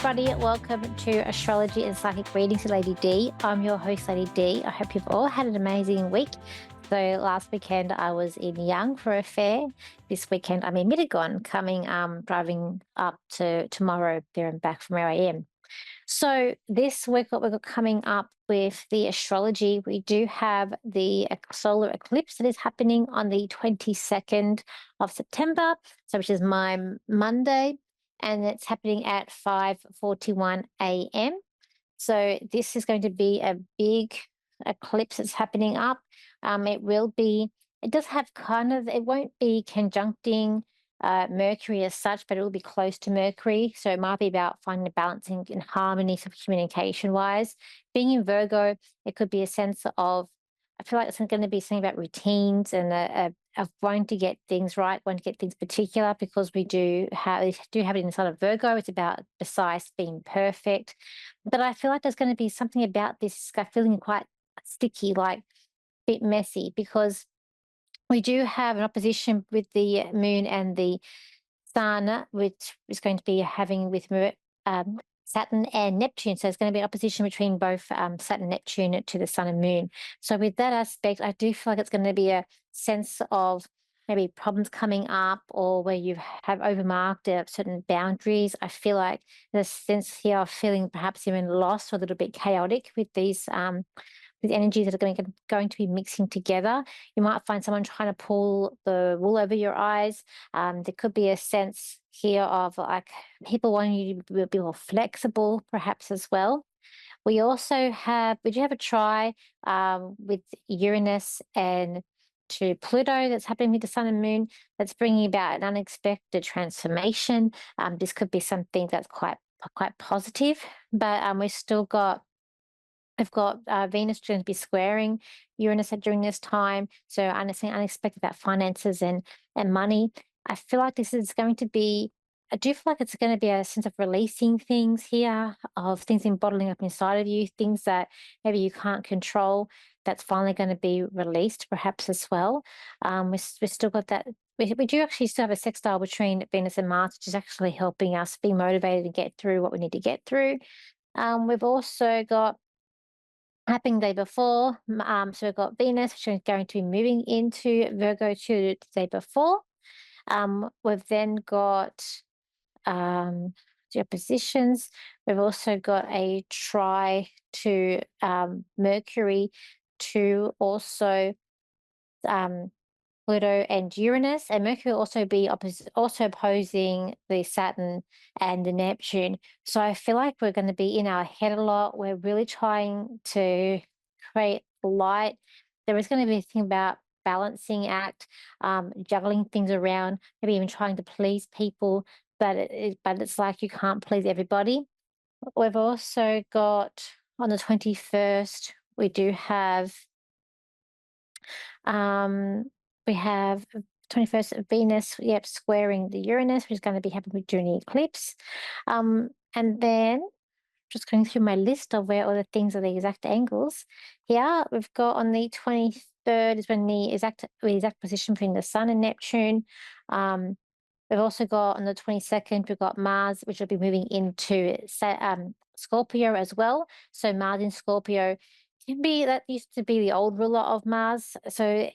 everybody. Welcome to Astrology and Psychic Readings with Lady D. I'm your host, Lady D. I hope you've all had an amazing week. So last weekend I was in Young for a fair. This weekend I'm in Mittagong, driving up to tomorrow there and back from where I am. So this week, what we've got coming up with the astrology, we do have the solar eclipse that is happening on the 22nd of September, so which is my Monday, and it's happening at 5:41 a.m. So this is going to be a big eclipse that's happening up. It will be, it does have kind of, it won't be conjuncting Mercury as such, but it will be close to Mercury. So it might be about finding a balancing and harmony of communication wise. Being in Virgo, it could be a sense of, I feel like it's going to be something about routines and of wanting to get things right, wanting to get things particular, because we do have it inside of Virgo. It's about precise, being perfect, but I feel like there's going to be something about this feeling quite sticky, like a bit messy, because we do have an opposition with the moon and the sun, which is going to be having with Saturn and Neptune. So it's going to be an opposition between both Saturn and Neptune to the sun and moon. So with that aspect, I do feel like it's going to be a sense of maybe problems coming up, or where you have overmarked certain boundaries. I feel like there's a sense here of feeling perhaps even lost or a little bit chaotic with energies that are going to be mixing together. You might find someone trying to pull the wool over your eyes. There could be a sense here of like people wanting you to be more flexible, perhaps as well. We do have a try with Uranus and to Pluto that's happening with the sun and moon, that's bringing about an unexpected transformation. This could be something that's quite positive, but we've got Venus going to be squaring Uranus during this time, so anything unexpected about finances and money. I feel like this is going to be. I do feel like it's going to be a sense of releasing things here, of things in bottling up inside of you, things that maybe you can't control. That's finally going to be released, perhaps as well. We've still got that. We do actually still have a sextile between Venus and Mars, which is actually helping us be motivated and get through what we need to get through. We've also got happening the day before. So we've got Venus, which is going to be moving into Virgo to the day before. We've then got the oppositions. We've also got a try to Mercury to also um, Pluto and Uranus, and Mercury will also be also opposing the Saturn and the Neptune. So I feel like we're going to be in our head a lot. We're really trying to create light. There is going to be a thing about balancing act, juggling things around, maybe even trying to please people, but it's like you can't please everybody. We've also got on the 21st, we do have um, we have 21st Venus, yep, squaring the Uranus, which is going to be happening during the eclipse. And then just going through my list of where all the things are the exact angles. Here we've got on the 23rd is when the exact position between the Sun and Neptune. We've also got on the 22nd, we've got Mars, which will be moving into Scorpio as well. So Mars in Scorpio can be, that used to be the old ruler of Mars. So I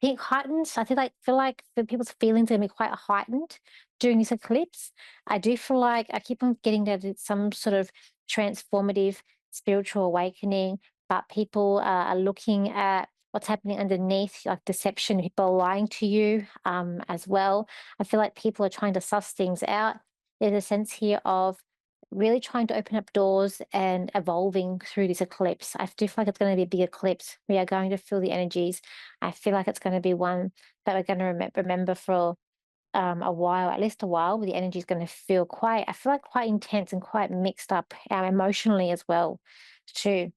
think heightened. I feel like the people's feelings are gonna be quite heightened during this eclipse. I do feel like I keep on getting that it's some sort of transformative spiritual awakening, but people are looking at what's happening underneath, like deception. People are lying to you as well. I feel like people are trying to suss things out. There's a sense here of really trying to open up doors and evolving through this eclipse. I do feel like it's going to be a big eclipse. We are going to feel the energies. I feel like it's going to be one that we're going to remember for a while, at least a while, where the energy is going to feel quite, I feel like quite intense and quite mixed up emotionally as well, too.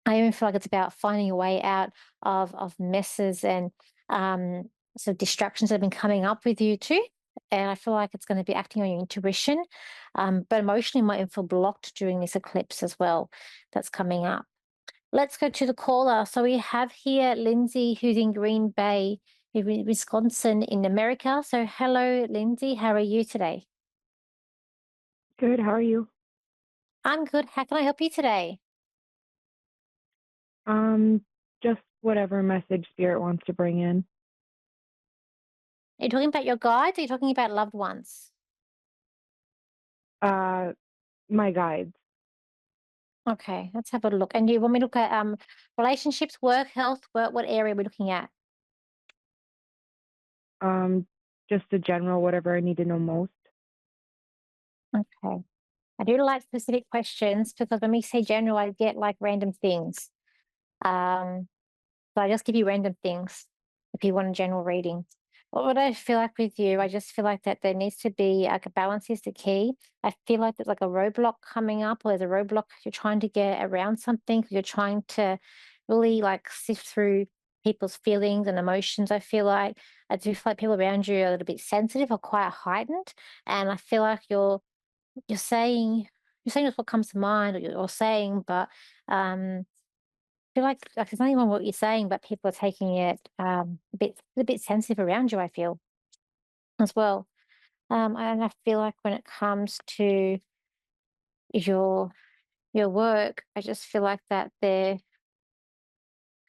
I even feel like it's about finding a way out of messes and sort of distractions that have been coming up with you too. And I feel like it's going to be acting on your intuition, but emotionally might even feel blocked during this eclipse as well that's coming up. Let's go to the caller. So we have here Lindsay, who's in Green Bay, Wisconsin, in America. So hello, Lindsay. How are you today? Good, how are you? I'm good. How can I help you today? Um, just whatever message spirit wants to bring in. Are you talking about your guides? Or are you talking about loved ones? Uh, my guides. Okay, let's have a look. And do you want me to look at relationships, work, health, what area are we looking at? Um, just a general whatever I need to know most. Okay. I do like specific questions because when we say general, I get like random things. Um, So I just give you random things if you want a general reading. What would I feel like with you? I just feel like that there needs to be like a balance is the key. I feel like there's like a roadblock coming up, or there's a roadblock you're trying to get around something. You're trying to really like sift through people's feelings and emotions. I do feel like people around you are a little bit sensitive or quite heightened, and I feel like you're saying you're saying just what comes to mind, or you're saying, but feel like it's not even what you're saying, but people are taking it a bit sensitive around you. I feel as well, and I feel like when it comes to your your work, I just feel like that there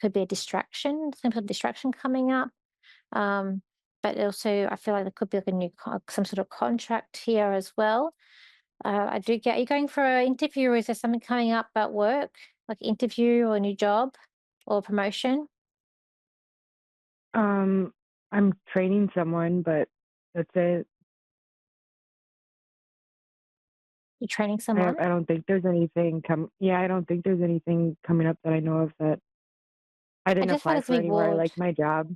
could be a distraction, some sort of distraction coming up. Um, but also, I feel like there could be like some sort of contract here as well. I do get. Are you going for an interview, or is there something coming up at work, like interview or a new job or promotion? Um, I'm training someone, but that's it. You're training someone. I don't think there's anything yeah, I don't think there's anything coming up that I know of that I I didn't just felt apply there's a for anywhere. I reward. like my job.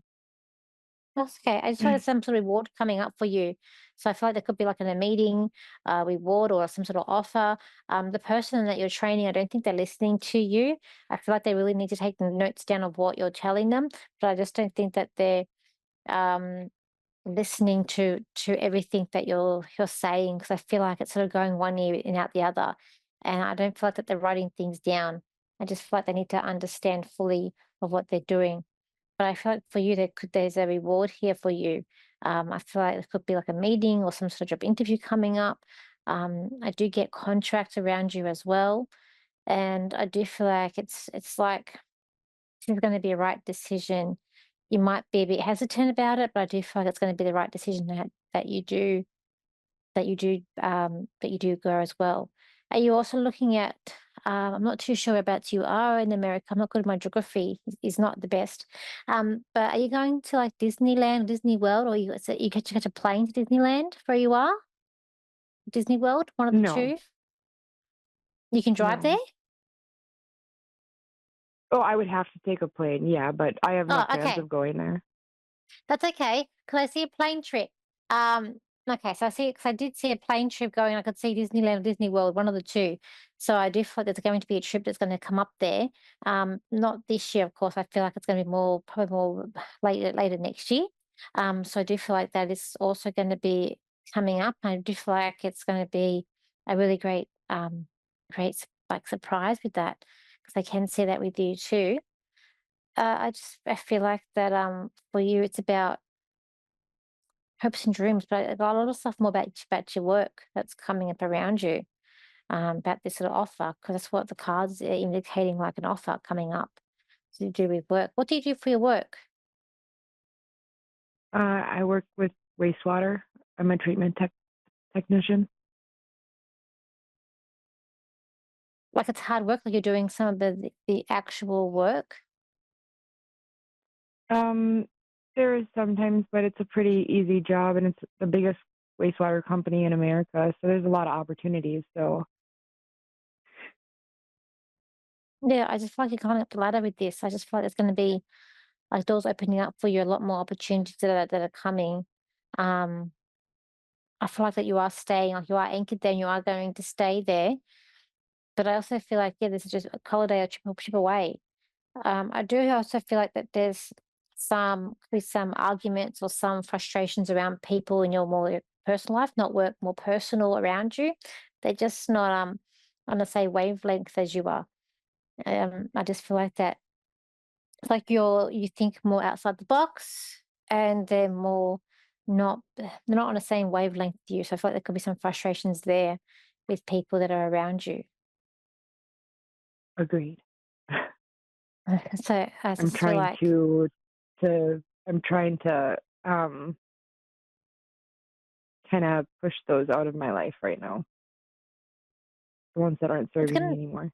That's okay. I just felt there's some sort of reward coming up for you. So I feel like there could be like in a meeting, reward or some sort of offer. The person that you're training, I don't think they're listening to you. I feel like they really need to take the notes down of what you're telling them, but I just don't think that they're um, listening to everything that you're saying, because I feel like it's sort of going one ear and out the other, and I don't feel like that they're writing things down. I just feel like they need to understand fully of what they're doing. But I feel like for you, there's a reward here for you. I feel like there could be like a meeting or some sort of job interview coming up. I do get contracts around you as well, and I do feel like it's like this is going to be a right decision. You might be a bit hesitant about it, but I do feel like it's going to be the right decision that you do that you do go as well. Are you also looking at? I'm not too sure about you are in America. I'm not good at my geography. Is not the best. But are you going to like Disneyland, Disney World, or you catch a plane to Disneyland where you are? Disney World, one of the No, two. You can drive there. no. Oh, I would have to take a plane, yeah, but I have no Oh, plans okay. of going there. That's okay, 'cause I see a plane trip. Okay, so because I did see a plane trip going. I could see Disneyland or Disney World, one of the two. So I do feel like there's going to be a trip that's gonna come up there. Not this year, of course. I feel like it's gonna be more probably more later next year. So I do feel like that is also gonna be coming up. I do feel like it's gonna be a really great surprise with that, because I can see that with you too. I feel like that for you it's about hopes and dreams, but a lot of stuff more about your work that's coming up around you, about this sort of offer, because that's what the cards are indicating, like an offer coming up to do with work. What do you do for your work? I work with wastewater. I'm a technician. Like it's hard work, like you're doing some of the actual work. Um, there is sometimes, but it's a pretty easy job, and it's the biggest wastewater company in America, so there's a lot of opportunities. So, Yeah, I just feel like you're climbing up the ladder with this. I just feel like there's going to be like doors opening up for you, a lot more opportunities that are coming. Um, I feel like that you are staying, like you are anchored there, and you are going to stay there. But I also feel like, yeah, this is just a holiday or trip away. I do also feel like that there's could be some arguments or some frustrations around people in your more personal life, not work, more personal around you. They're just not on the same wavelength as you are. I just feel like that it's like you think more outside the box, and not they're not on the same wavelength with you. So I feel like there could be some frustrations there. with people that are around you. Agreed. So I I'm just feel trying like to I'm trying to kind of push those out of my life right now. The ones that aren't it's serving me gonna anymore.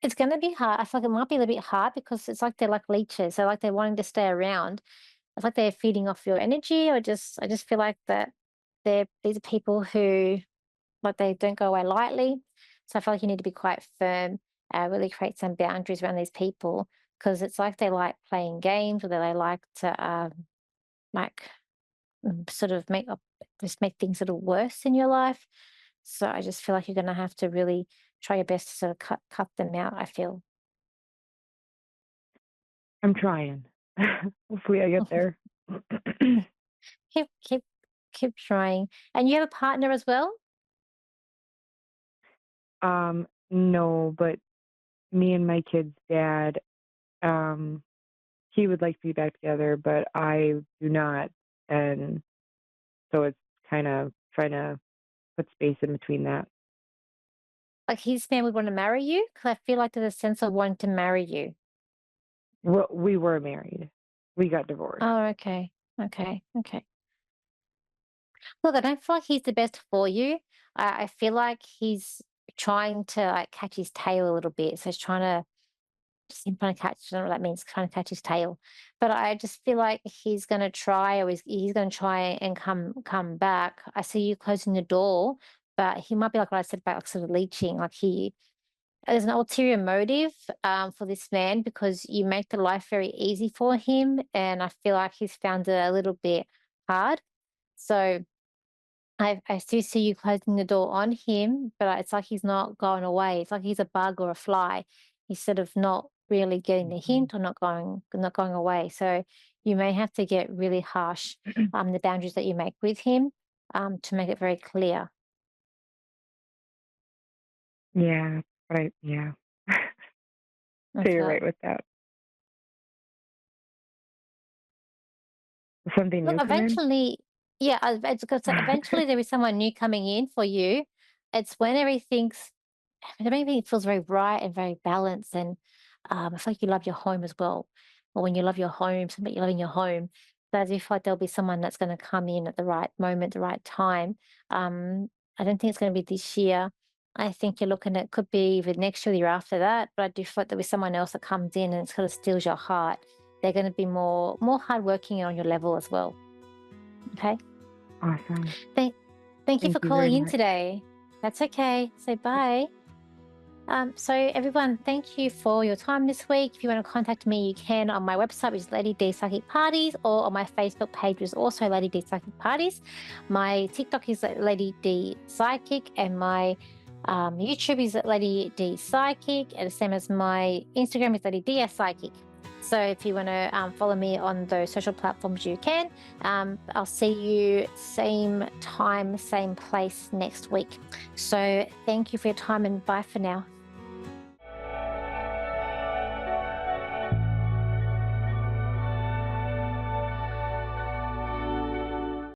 it's gonna be hard. I feel like it might be a little bit hard because it's like they're like leeches. So like they're wanting to stay around. It's like they're feeding off your energy, or just I just feel like that these are people who like they don't go away lightly. So I feel like you need to be quite firm, really create some boundaries around these people because it's like they like playing games or they like to like sort of just make things a little worse in your life. So I just feel like you're going to have to really try your best to sort of cut them out. I feel I'm trying. Hopefully I get there. keep keep keep trying. And you have a partner as well. No, but me and my kid's dad, um, he would like to be back together, but I do not. And so it's kind of trying to put space in between that. Like his family would want to marry you, because I feel like there's a sense of wanting to marry you. Well, we were married. We got divorced. Oh, okay, okay. Look, I don't feel like he's the best for you. I feel like he's trying to like catch his tail a little bit. So he's trying to just him trying to catch. I don't know what that means. Trying to catch his tail. But I just feel like he's going to try, or he's going to try and come back. I see you closing the door, but he might be like what I said about like sort of leeching. Like there's an ulterior motive for this man because you make the life very easy for him, and I feel like he's found it a little bit hard. So I still see you closing the door on him, but it's like he's not going away. It's like he's a bug or a fly. He's sort of not really getting the Mhm. hint or not going away. So you may have to get really harsh the boundaries that you make with him to make it very clear. Yeah, yeah. So you're Okay. right with that. Will something Look, new come in? eventually, yeah, it's because eventually there is someone new coming in for you. It's when everything feels very right and very balanced, and I feel like you love your home as well. Or when you love your home, something you love in your home, so I do feel like there'll be someone that's going to come in at the right moment, the right time. Um, I don't think it's going to be this year. I think you're looking at could be even next year, the year after that. But I do feel like there'll be someone else that comes in and it kind of steals your heart. They're going to be more hardworking and on your level as well. Okay. Awesome. Thank thank you for Thank you very calling in much. today. That's okay. Say bye. So everyone, thank you for your time this week. If you want to contact me, you can on my website, which is Lady D Psychic Parties, or on my Facebook page, which is also Lady D Psychic Parties. My TikTok is at Lady D Psychic, and my YouTube is at Lady D Psychic, and the same as my Instagram is Lady DS Psychic. So if you want to follow me on those social platforms, you can. I'll see you same time, same place next week. So thank you for your time and bye for now.